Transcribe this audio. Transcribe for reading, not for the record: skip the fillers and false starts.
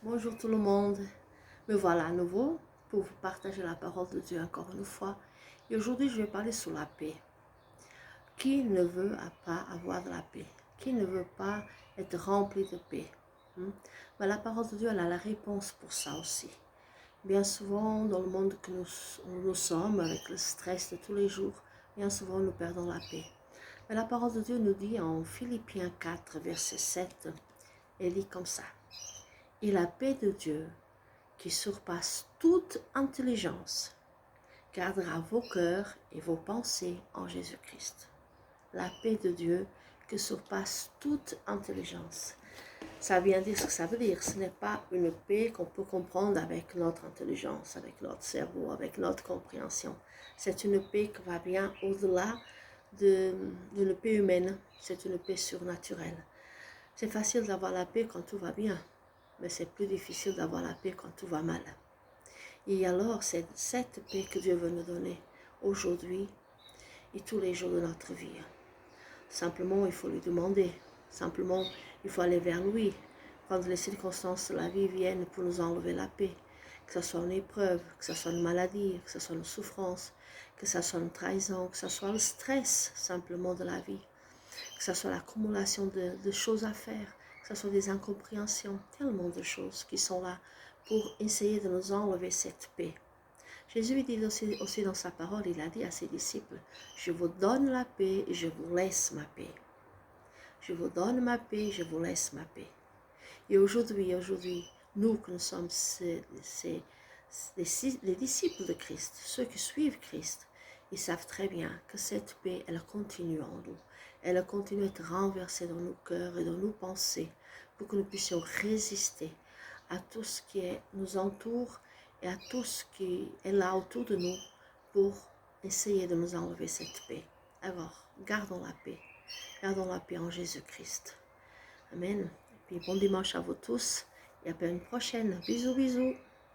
Bonjour tout le monde, me voilà à nouveau pour vous partager la parole de Dieu encore une fois. Et aujourd'hui, je vais parler sur la paix. Qui ne veut pas avoir de la paix? Qui ne veut pas être rempli de paix? Mais la parole de Dieu, elle a la réponse pour ça aussi. Bien souvent, dans le monde que nous sommes, avec le stress de tous les jours, bien souvent, nous perdons la paix. Mais la parole de Dieu nous dit en Philippiens 4, verset 7, elle dit comme ça. Et la paix de Dieu, qui surpasse toute intelligence, gardera vos cœurs et vos pensées en Jésus-Christ. La paix de Dieu qui surpasse toute intelligence. Ça vient dire ce que ça veut dire. Ce n'est pas une paix qu'on peut comprendre avec notre intelligence, avec notre cerveau, avec notre compréhension. C'est une paix qui va bien au-delà d'une paix humaine. C'est une paix surnaturelle. C'est facile d'avoir la paix quand tout va bien, mais c'est plus difficile d'avoir la paix quand tout va mal. Et alors, c'est cette paix que Dieu veut nous donner aujourd'hui et tous les jours de notre vie. Simplement, il faut lui demander. Simplement, il faut aller vers lui. Quand les circonstances de la vie viennent pour nous enlever la paix, que ce soit une épreuve, que ce soit une maladie, que ce soit une souffrance, que ce soit une trahison, que ce soit le stress simplement de la vie, que ce soit l'accumulation de choses à faire, que ce soit des incompréhensions, tellement de choses qui sont là pour essayer de nous enlever cette paix. Jésus dit aussi dans sa parole, il a dit à ses disciples, je vous donne la paix et je vous laisse ma paix. Je vous donne ma paix, je vous laisse ma paix. Et aujourd'hui, nous que nous sommes les disciples de Christ, ceux qui suivent Christ, ils savent très bien que cette paix, elle continue en nous. Elle continue à être renversée dans nos cœurs et dans nos pensées pour que nous puissions résister à tout ce qui nous entoure et à tout ce qui est là autour de nous pour essayer de nous enlever cette paix. Alors, gardons la paix. Gardons la paix en Jésus-Christ. Amen. Et puis bon dimanche à vous tous et à une prochaine. Bisous, bisous.